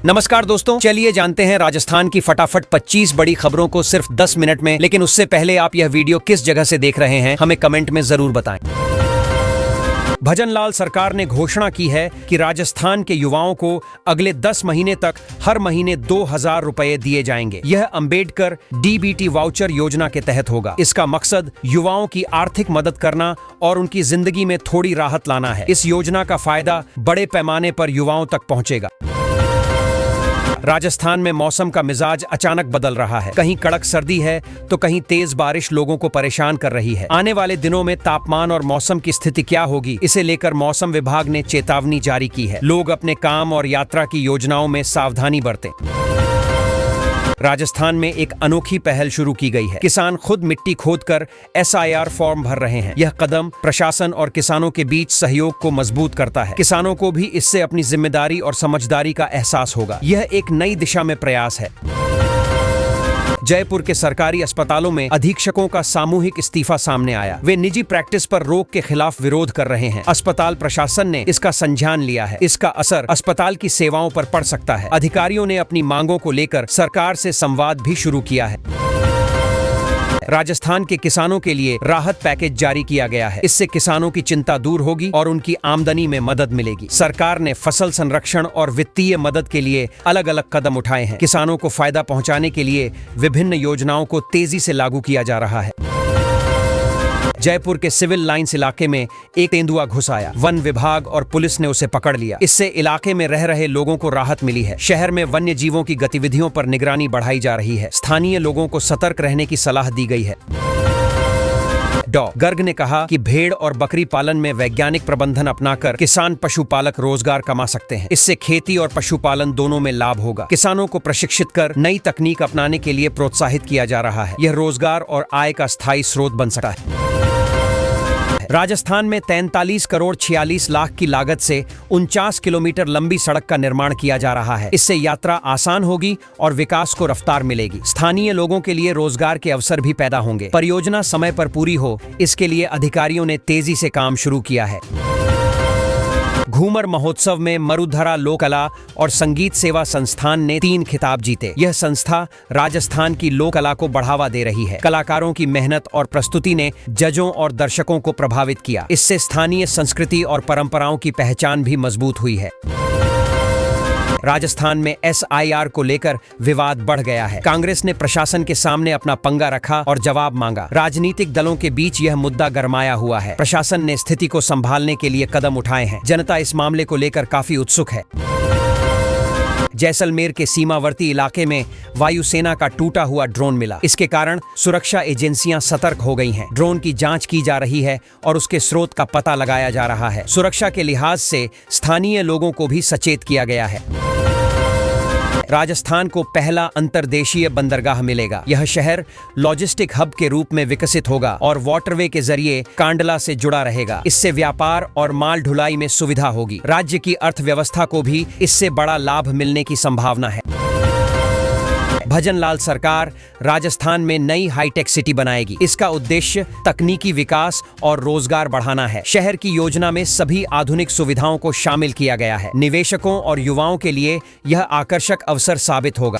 नमस्कार दोस्तों, चलिए जानते हैं राजस्थान की फटाफट 25 बड़ी खबरों को सिर्फ 10 मिनट में। लेकिन उससे पहले आप यह वीडियो किस जगह से देख रहे हैं हमें कमेंट में जरूर बताएं। भजनलाल सरकार ने घोषणा की है कि राजस्थान के युवाओं को अगले 10 महीने तक हर महीने 2000 रुपए दिए जाएंगे। यह अंबेडकर डीबीटी वाउचर योजना के तहत होगा। इसका मकसद युवाओं की आर्थिक मदद करना और उनकी जिंदगी में थोड़ी राहत लाना है। इस योजना का फायदा बड़े पैमाने पर युवाओं तक पहुंचेगा। राजस्थान में मौसम का मिजाज अचानक बदल रहा है। कहीं कड़क सर्दी है तो कहीं तेज बारिश लोगों को परेशान कर रही है। आने वाले दिनों में तापमान और मौसम की स्थिति क्या होगी, इसे लेकर मौसम विभाग ने चेतावनी जारी की है। लोग अपने काम और यात्रा की योजनाओं में सावधानी बरतें। राजस्थान में एक अनोखी पहल शुरू की गई है। किसान खुद मिट्टी खोदकर SIR फॉर्म भर रहे हैं। यह कदम प्रशासन और किसानों के बीच सहयोग को मजबूत करता है। किसानों को भी इससे अपनी जिम्मेदारी और समझदारी का एहसास होगा। यह एक नई दिशा में प्रयास है। जयपुर के सरकारी अस्पतालों में अधीक्षकों का सामूहिक इस्तीफा सामने आया। वे निजी प्रैक्टिस पर रोक के खिलाफ विरोध कर रहे हैं। अस्पताल प्रशासन ने इसका संज्ञान लिया है। इसका असर अस्पताल की सेवाओं पर पड़ सकता है। अधिकारियों ने अपनी मांगों को लेकर सरकार से संवाद भी शुरू किया है। राजस्थान के किसानों के लिए राहत पैकेज जारी किया गया है। इससे किसानों की चिंता दूर होगी और उनकी आमदनी में मदद मिलेगी। सरकार ने फसल संरक्षण और वित्तीय मदद के लिए अलग अलग कदम उठाए हैं। किसानों को फायदा पहुंचाने के लिए विभिन्न योजनाओं को तेजी से लागू किया जा रहा है। जयपुर के सिविल लाइंस इलाके में एक तेंदुआ घुस आया। वन विभाग और पुलिस ने उसे पकड़ लिया। इससे इलाके में रह रहे लोगों को राहत मिली है। शहर में वन्य जीवों की गतिविधियों पर निगरानी बढ़ाई जा रही है। स्थानीय लोगों को सतर्क रहने की सलाह दी गई है। गर्ग ने कहा कि भेड़ और बकरी पालन में वैज्ञानिक प्रबंधन अपनाकर किसान पशुपालक रोजगार कमा सकते हैं। इससे खेती और पशुपालन दोनों में लाभ होगा। किसानों को प्रशिक्षित कर नई तकनीक अपनाने के लिए प्रोत्साहित किया जा रहा है। यह रोजगार और आय का स्थायी स्रोत बन सकता है। राजस्थान में 43 करोड़ 46 लाख की लागत से 49 किलोमीटर लंबी सड़क का निर्माण किया जा रहा है। इससे यात्रा आसान होगी और विकास को रफ्तार मिलेगी। स्थानीय लोगों के लिए रोजगार के अवसर भी पैदा होंगे। परियोजना समय पर पूरी हो, इसके लिए अधिकारियों ने तेजी से काम शुरू किया है। घूमर महोत्सव में मरुधरा लोक कला और संगीत सेवा संस्थान ने 3 खिताब जीते। यह संस्था राजस्थान की लोक कला को बढ़ावा दे रही है। कलाकारों की मेहनत और प्रस्तुति ने जजों और दर्शकों को प्रभावित किया। इससे स्थानीय संस्कृति और परंपराओं की पहचान भी मजबूत हुई है। राजस्थान में SIR को लेकर विवाद बढ़ गया है। कांग्रेस ने प्रशासन के सामने अपना पंगा रखा और जवाब मांगा। राजनीतिक दलों के बीच यह मुद्दा गरमाया हुआ है। प्रशासन ने स्थिति को संभालने के लिए कदम उठाए हैं। जनता इस मामले को लेकर काफी उत्सुक है। जैसलमेर के सीमावर्ती इलाके में वायुसेना का टूटा हुआ ड्रोन मिला। इसके कारण सुरक्षा एजेंसियां सतर्क हो गई हैं। ड्रोन की जांच की जा रही है और उसके स्रोत का पता लगाया जा रहा है। सुरक्षा के लिहाज से स्थानीय लोगों को भी सचेत किया गया है। राजस्थान को पहला अंतर्देशीय बंदरगाह मिलेगा। यह शहर लॉजिस्टिक हब के रूप में विकसित होगा और वाटरवे के जरिए कांडला से जुड़ा रहेगा। इससे व्यापार और माल ढुलाई में सुविधा होगी। राज्य की अर्थव्यवस्था को भी इससे बड़ा लाभ मिलने की संभावना है। भजनलाल सरकार राजस्थान में नई हाईटेक सिटी बनाएगी। इसका उद्देश्य तकनीकी विकास और रोजगार बढ़ाना है। शहर की योजना में सभी आधुनिक सुविधाओं को शामिल किया गया है। निवेशकों और युवाओं के लिए यह आकर्षक अवसर साबित होगा।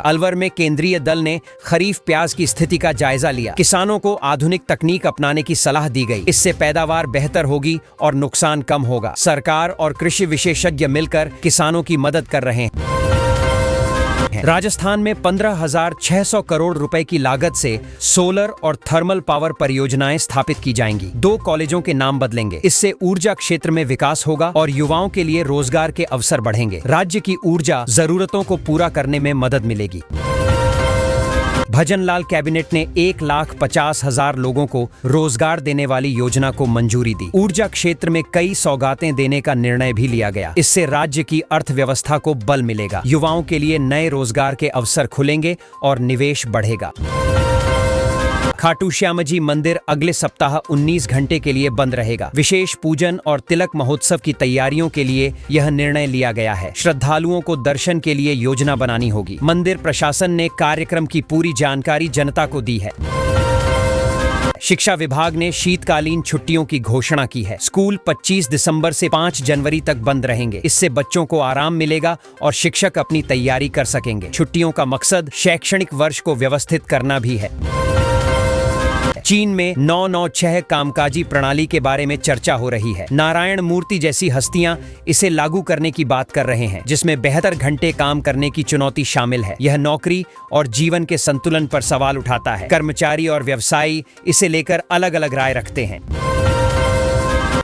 अलवर में केंद्रीय दल ने खरीफ प्याज की स्थिति का जायजा लिया। किसानों को आधुनिक तकनीक अपनाने की सलाह दी गई। इससे पैदावार बेहतर होगी और नुकसान कम होगा। सरकार और कृषि विशेषज्ञ मिलकर किसानों की मदद कर रहे हैं। राजस्थान में 15,600 करोड़ रुपए की लागत से सोलर और थर्मल पावर परियोजनाएं स्थापित की जाएंगी। 2 कॉलेजों के नाम बदलेंगे। इससे ऊर्जा क्षेत्र में विकास होगा और युवाओं के लिए रोजगार के अवसर बढ़ेंगे। राज्य की ऊर्जा जरूरतों को पूरा करने में मदद मिलेगी। भजनलाल कैबिनेट ने 1,50,000 लोगों को रोजगार देने वाली योजना को मंजूरी दी। ऊर्जा क्षेत्र में कई सौगातें देने का निर्णय भी लिया गया। इससे राज्य की अर्थव्यवस्था को बल मिलेगा। युवाओं के लिए नए रोजगार के अवसर खुलेंगे और निवेश बढ़ेगा। खाटू श्याम जी मंदिर अगले सप्ताह 19 घंटे के लिए बंद रहेगा। विशेष पूजन और तिलक महोत्सव की तैयारियों के लिए यह निर्णय लिया गया है। श्रद्धालुओं को दर्शन के लिए योजना बनानी होगी। मंदिर प्रशासन ने कार्यक्रम की पूरी जानकारी जनता को दी है। शिक्षा विभाग ने शीतकालीन छुट्टियों की घोषणा की है। स्कूल 25 दिसंबर से 5 जनवरी तक बंद रहेंगे। इससे बच्चों को आराम मिलेगा और शिक्षक अपनी तैयारी कर सकेंगे। छुट्टियों का मकसद शैक्षणिक वर्ष को व्यवस्थित करना भी है। चीन में 996 कामकाजी प्रणाली के बारे में चर्चा हो रही है। नारायण मूर्ति जैसी हस्तियां इसे लागू करने की बात कर रहे हैं, जिसमें 72 घंटे काम करने की चुनौती शामिल है। यह नौकरी और जीवन के संतुलन पर सवाल उठाता है। कर्मचारी और व्यवसायी इसे लेकर अलग अलग राय रखते हैं।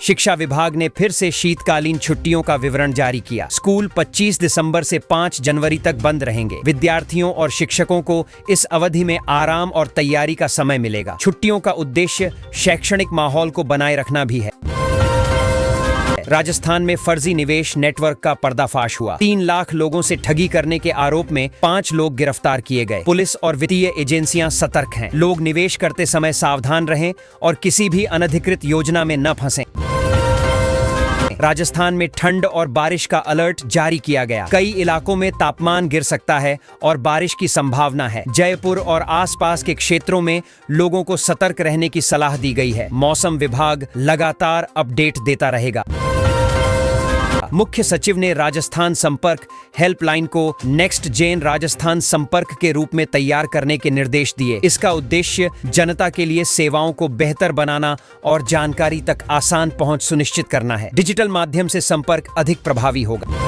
शिक्षा विभाग ने फिर से शीतकालीन छुट्टियों का विवरण जारी किया। स्कूल 25 दिसंबर से 5 जनवरी तक बंद रहेंगे। विद्यार्थियों और शिक्षकों को इस अवधि में आराम और तैयारी का समय मिलेगा। छुट्टियों का उद्देश्य शैक्षणिक माहौल को बनाए रखना भी है। राजस्थान में फर्जी निवेश नेटवर्क का पर्दाफाश हुआ। 3 लाख लोगों से ठगी करने के आरोप में 5 लोग गिरफ्तार किए गए। पुलिस और वित्तीय एजेंसियां सतर्क हैं। लोग निवेश करते समय सावधान रहें और किसी भी अनधिकृत योजना में न फंसें। राजस्थान में ठंड और बारिश का अलर्ट जारी किया गया। कई इलाकों में तापमान गिर सकता है और बारिश की संभावना है। जयपुर और आसपास के क्षेत्रों में लोगों को सतर्क रहने की सलाह दी गई है। मौसम विभाग लगातार अपडेट देता रहेगा। मुख्य सचिव ने राजस्थान संपर्क हेल्पलाइन को नेक्स्ट जेन राजस्थान संपर्क के रूप में तैयार करने के निर्देश दिए। इसका उद्देश्य जनता के लिए सेवाओं को बेहतर बनाना और जानकारी तक आसान पहुंच सुनिश्चित करना है। डिजिटल माध्यम से संपर्क अधिक प्रभावी होगा।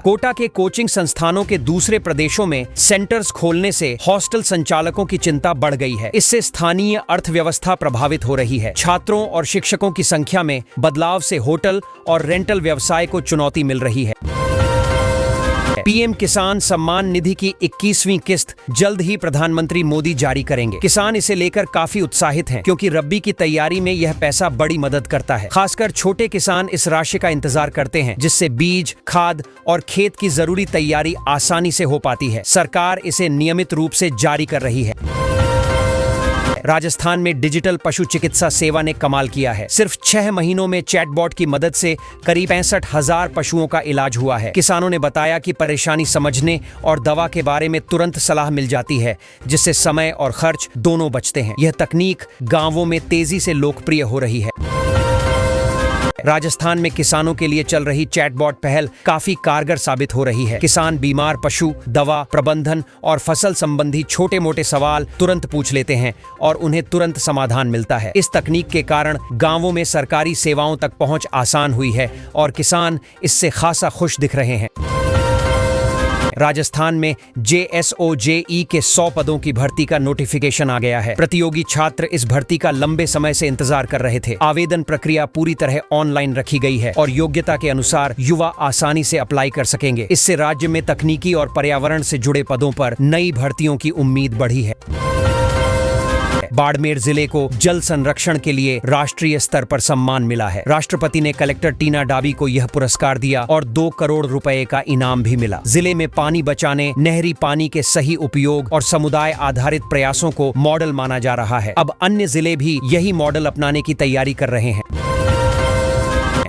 कोटा के कोचिंग संस्थानों के दूसरे प्रदेशों में सेंटर्स खोलने से हॉस्टल संचालकों की चिंता बढ़ गई है। इससे स्थानीय अर्थव्यवस्था प्रभावित हो रही है। छात्रों और शिक्षकों की संख्या में बदलाव से होटल और रेंटल व्यवसाय को चुनौती मिल रही है। पीएम किसान सम्मान निधि की 21वीं किस्त जल्द ही प्रधानमंत्री मोदी जारी करेंगे। किसान इसे लेकर काफी उत्साहित हैं, क्योंकि रब्बी की तैयारी में यह पैसा बड़ी मदद करता है। खासकर छोटे किसान इस राशि का इंतजार करते हैं, जिससे बीज, खाद और खेत की जरूरी तैयारी आसानी से हो पाती है। सरकार इसे नियमित रूप से जारी कर रही है। राजस्थान में डिजिटल पशु चिकित्सा सेवा ने कमाल किया है। सिर्फ 6 महीनों में चैटबॉट की मदद से करीब 65,000 पशुओं का इलाज हुआ है। किसानों ने बताया कि परेशानी समझने और दवा के बारे में तुरंत सलाह मिल जाती है, जिससे समय और खर्च दोनों बचते हैं। यह तकनीक गांवों में तेजी से लोकप्रिय हो रही है। राजस्थान में किसानों के लिए चल रही चैटबॉट पहल काफी कारगर साबित हो रही है। किसान बीमार पशु, दवा प्रबंधन और फसल संबंधी छोटे मोटे सवाल तुरंत पूछ लेते हैं और उन्हें तुरंत समाधान मिलता है। इस तकनीक के कारण गांवों में सरकारी सेवाओं तक पहुंच आसान हुई है और किसान इससे खासा खुश दिख रहे हैं। राजस्थान में JSOJE के 100 पदों की भर्ती का नोटिफिकेशन आ गया है। प्रतियोगी छात्र इस भर्ती का लंबे समय से इंतजार कर रहे थे। आवेदन प्रक्रिया पूरी तरह ऑनलाइन रखी गई है और योग्यता के अनुसार युवा आसानी से अप्लाई कर सकेंगे। इससे राज्य में तकनीकी और पर्यावरण से जुड़े पदों पर नई भर्तियों की उम्मीद बढ़ी है। बाड़मेर जिले को जल संरक्षण के लिए राष्ट्रीय स्तर पर सम्मान मिला है। राष्ट्रपति ने कलेक्टर टीना डाबी को यह पुरस्कार दिया और 2 करोड़ रुपए का इनाम भी मिला। जिले में पानी बचाने, नहरी पानी के सही उपयोग और समुदाय आधारित प्रयासों को मॉडल माना जा रहा है। अब अन्य जिले भी यही मॉडल अपनाने की तैयारी कर रहे हैं।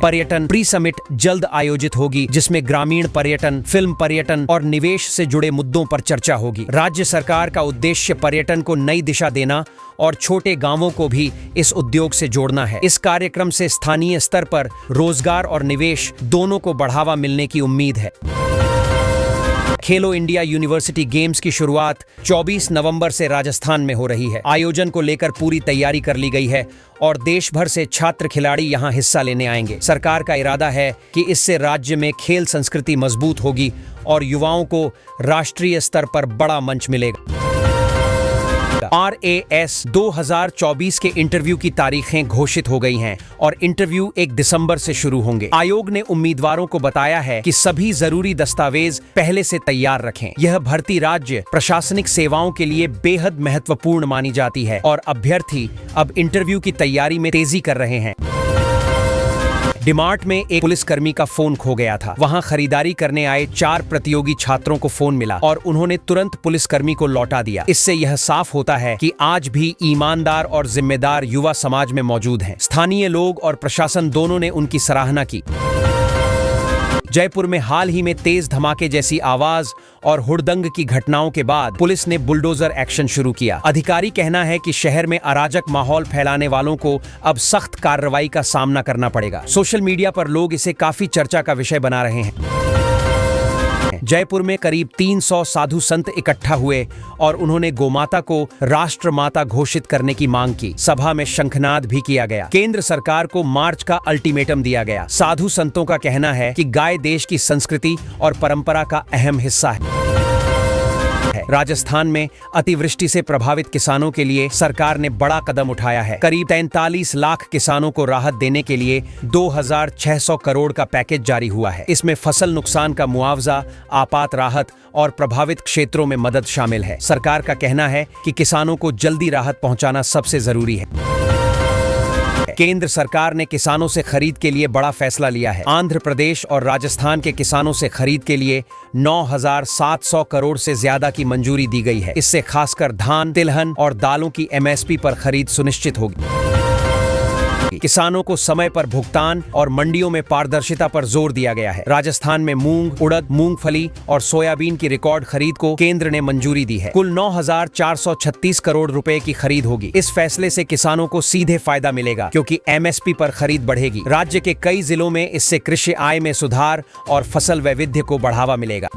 पर्यटन प्री समिट जल्द आयोजित होगी, जिसमें ग्रामीण पर्यटन, फिल्म पर्यटन और निवेश से जुड़े मुद्दों पर चर्चा होगी। राज्य सरकार का उद्देश्य पर्यटन को नई दिशा देना और छोटे गांवों को भी इस उद्योग से जोड़ना है। इस कार्यक्रम से स्थानीय स्तर पर रोजगार और निवेश दोनों को बढ़ावा मिलने की उम्मीद है। खेलो इंडिया यूनिवर्सिटी गेम्स की शुरुआत 24 नवंबर से राजस्थान में हो रही है। आयोजन को लेकर पूरी तैयारी कर ली गई है और देश भर से छात्र खिलाड़ी यहां हिस्सा लेने आएंगे। सरकार का इरादा है कि इससे राज्य में खेल संस्कृति मजबूत होगी और युवाओं को राष्ट्रीय स्तर पर बड़ा मंच मिलेगा। RAS 2024 के इंटरव्यू की तारीखें घोषित हो गई हैं और इंटरव्यू 1 दिसंबर से शुरू होंगे। आयोग ने उम्मीदवारों को बताया है कि सभी जरूरी दस्तावेज पहले से तैयार रखें। यह भर्ती राज्य प्रशासनिक सेवाओं के लिए बेहद महत्वपूर्ण मानी जाती है और अभ्यर्थी अब इंटरव्यू की तैयारी में तेजी कर रहे हैं। डिमार्ट में एक पुलिसकर्मी का फोन खो गया था। वहां खरीदारी करने आए 4 प्रतियोगी छात्रों को फोन मिला और उन्होंने तुरंत पुलिसकर्मी को लौटा दिया। इससे यह साफ होता है कि आज भी ईमानदार और जिम्मेदार युवा समाज में मौजूद हैं। स्थानीय लोग और प्रशासन दोनों ने उनकी सराहना की। जयपुर में हाल ही में तेज धमाके जैसी आवाज और हुड़दंग की घटनाओं के बाद पुलिस ने बुलडोजर एक्शन शुरू किया। अधिकारी कहना है कि शहर में अराजक माहौल फैलाने वालों को अब सख्त कार्रवाई का सामना करना पड़ेगा। सोशल मीडिया पर लोग इसे काफी चर्चा का विषय बना रहे हैं। जयपुर में करीब 300 साधु संत इकट्ठा हुए और उन्होंने गोमाता को राष्ट्र माता घोषित करने की मांग की। सभा में शंखनाद भी किया गया। केंद्र सरकार को मार्च का अल्टीमेटम दिया गया। साधु संतों का कहना है कि गाय देश की संस्कृति और परंपरा का अहम हिस्सा है। राजस्थान में अतिवृष्टि से प्रभावित किसानों के लिए सरकार ने बड़ा कदम उठाया है। करीब 43 लाख किसानों को राहत देने के लिए 2600 करोड़ का पैकेज जारी हुआ है। इसमें फसल नुकसान का मुआवजा, आपात राहत और प्रभावित क्षेत्रों में मदद शामिल है। सरकार का कहना है कि किसानों को जल्दी राहत पहुंचाना सबसे जरूरी है। केंद्र सरकार ने किसानों से खरीद के लिए बड़ा फैसला लिया है। आंध्र प्रदेश और राजस्थान के किसानों से खरीद के लिए 9700 करोड़ से ज्यादा की मंजूरी दी गई है। इससे खासकर धान, तिलहन और दालों की एमएसपी पर खरीद सुनिश्चित होगी। किसानों को समय पर भुगतान और मंडियों में पारदर्शिता पर जोर दिया गया है। राजस्थान में मूंग, उड़द, मूंगफली और सोयाबीन की रिकॉर्ड खरीद को केंद्र ने मंजूरी दी है। कुल 9436 करोड़ रुपए की खरीद होगी। इस फैसले से किसानों को सीधे फायदा मिलेगा क्योंकि एमएसपी पर खरीद बढ़ेगी। राज्य के कई जिलों में इससे कृषि आय में सुधार और फसल वैविध्य को बढ़ावा मिलेगा।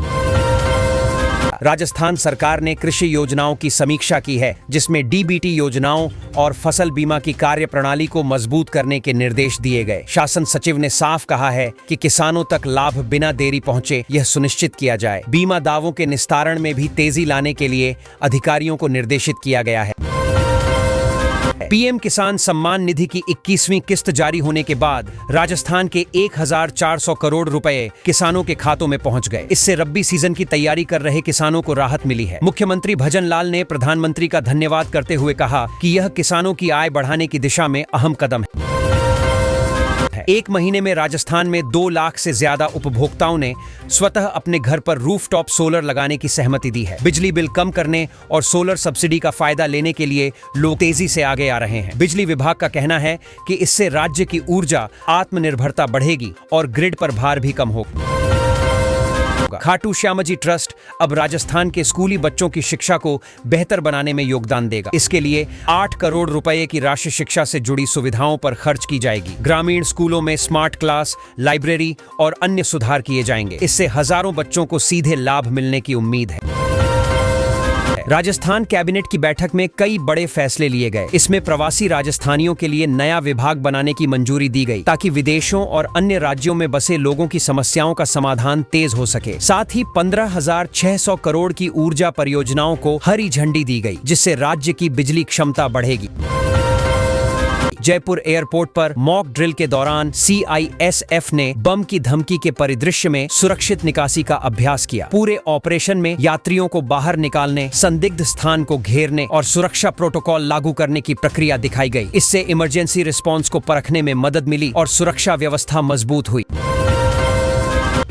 राजस्थान सरकार ने कृषि योजनाओं की समीक्षा की है, जिसमें डीबीटी योजनाओं और फसल बीमा की कार्य प्रणाली को मजबूत करने के निर्देश दिए गए। शासन सचिव ने साफ कहा है कि किसानों तक लाभ बिना देरी पहुंचे यह सुनिश्चित किया जाए। बीमा दावों के निस्तारण में भी तेजी लाने के लिए अधिकारियों को निर्देशित किया गया है। पीएम किसान सम्मान निधि की 21वीं किस्त जारी होने के बाद राजस्थान के 1400 करोड़ रुपए किसानों के खातों में पहुंच गए। इससे रब्बी सीजन की तैयारी कर रहे किसानों को राहत मिली है। मुख्यमंत्री भजन लाल ने प्रधानमंत्री का धन्यवाद करते हुए कहा कि यह किसानों की आय बढ़ाने की दिशा में अहम कदम है। एक महीने में राजस्थान में 2 लाख से ज्यादा उपभोक्ताओं ने स्वतः अपने घर पर रूफटॉप सोलर लगाने की सहमति दी है। बिजली बिल कम करने और सोलर सब्सिडी का फायदा लेने के लिए लोग तेजी से आगे आ रहे हैं। बिजली विभाग का कहना है कि इससे राज्य की ऊर्जा आत्मनिर्भरता बढ़ेगी और ग्रिड पर भार भी कम होगा। खाटू श्यामजी ट्रस्ट अब राजस्थान के स्कूली बच्चों की शिक्षा को बेहतर बनाने में योगदान देगा। इसके लिए 8 करोड़ रुपए की राशि शिक्षा से जुड़ी सुविधाओं पर खर्च की जाएगी। ग्रामीण स्कूलों में स्मार्ट क्लास, लाइब्रेरी और अन्य सुधार किए जाएंगे। इससे हजारों बच्चों को सीधे लाभ मिलने की उम्मीद है। राजस्थान कैबिनेट की बैठक में कई बड़े फैसले लिए गए। इसमें प्रवासी राजस्थानियों के लिए नया विभाग बनाने की मंजूरी दी गई ताकि विदेशों और अन्य राज्यों में बसे लोगों की समस्याओं का समाधान तेज हो सके। साथ ही 15,600 करोड़ की ऊर्जा परियोजनाओं को हरी झंडी दी गई, जिससे राज्य की बिजली क्षमता बढ़ेगी। जयपुर एयरपोर्ट पर मॉक ड्रिल के दौरान सीआईएसएफ ने बम की धमकी के परिदृश्य में सुरक्षित निकासी का अभ्यास किया। पूरे ऑपरेशन में यात्रियों को बाहर निकालने, संदिग्ध स्थान को घेरने और सुरक्षा प्रोटोकॉल लागू करने की प्रक्रिया दिखाई गई। इससे इमरजेंसी रिस्पांस को परखने में मदद मिली और सुरक्षा व्यवस्था मजबूत हुई।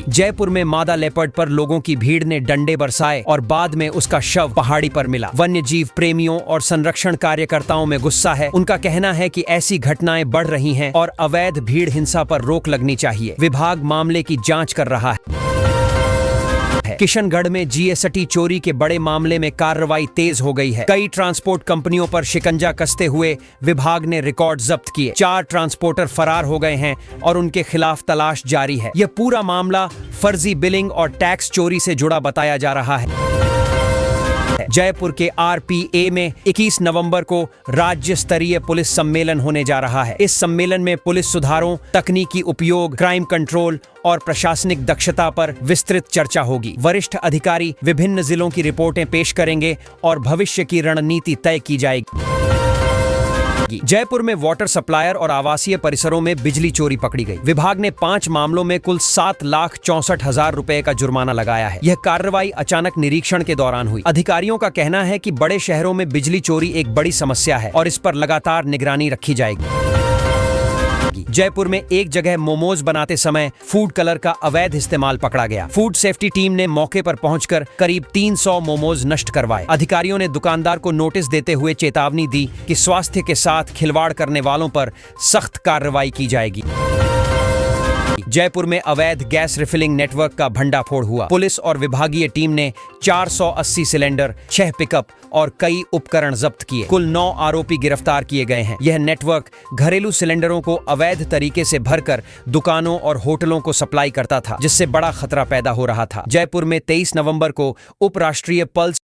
जयपुर में मादा लेपर्ड पर लोगों की भीड़ ने डंडे बरसाए और बाद में उसका शव पहाड़ी पर मिला। वन्यजीव प्रेमियों और संरक्षण कार्यकर्ताओं में गुस्सा है। उनका कहना है कि ऐसी घटनाएं बढ़ रही हैं और अवैध भीड़ हिंसा पर रोक लगनी चाहिए। विभाग मामले की जांच कर रहा है। किशनगढ़ में जीएसटी चोरी के बड़े मामले में कार्रवाई तेज हो गई है। कई ट्रांसपोर्ट कंपनियों पर शिकंजा कसते हुए विभाग ने रिकॉर्ड जब्त किए। 4 ट्रांसपोर्टर फरार हो गए हैं और उनके खिलाफ तलाश जारी है। यह पूरा मामला फर्जी बिलिंग और टैक्स चोरी से जुड़ा बताया जा रहा है। जयपुर के आरपीए में 21 नवंबर को राज्य स्तरीय पुलिस सम्मेलन होने जा रहा है। इस सम्मेलन में पुलिस सुधारों, तकनीकी उपयोग, क्राइम कंट्रोल और प्रशासनिक दक्षता पर विस्तृत चर्चा होगी। वरिष्ठ अधिकारी विभिन्न जिलों की रिपोर्टें पेश करेंगे और भविष्य की रणनीति तय की जाएगी। जयपुर में वाटर सप्लायर और आवासीय परिसरों में बिजली चोरी पकड़ी गई। विभाग ने 5 मामलों में कुल 7,64,000 रुपए का जुर्माना लगाया है। यह कार्रवाई अचानक निरीक्षण के दौरान हुई। अधिकारियों का कहना है कि बड़े शहरों में बिजली चोरी एक बड़ी समस्या है और इस पर लगातार निगरानी रखी जाएगी। जयपुर में एक जगह मोमोज बनाते समय फूड कलर का अवैध इस्तेमाल पकड़ा गया। फूड सेफ्टी टीम ने मौके पर पहुंचकर करीब 300 मोमोज नष्ट करवाए। अधिकारियों ने दुकानदार को नोटिस देते हुए चेतावनी दी कि स्वास्थ्य के साथ खिलवाड़ करने वालों पर सख्त कार्रवाई की जाएगी। जयपुर में अवैध गैस रिफिलिंग नेटवर्क का भंडाफोड़ हुआ। पुलिस और विभागीय टीम ने 480 सिलेंडर, 6 पिकअप और कई उपकरण जब्त किए। कुल 9 आरोपी गिरफ्तार किए गए हैं। यह नेटवर्क घरेलू सिलेंडरों को अवैध तरीके से भरकर दुकानों और होटलों को सप्लाई करता था, जिससे बड़ा खतरा पैदा हो रहा था। जयपुर में 23 नवंबर को उपराष्ट्रीय पल्स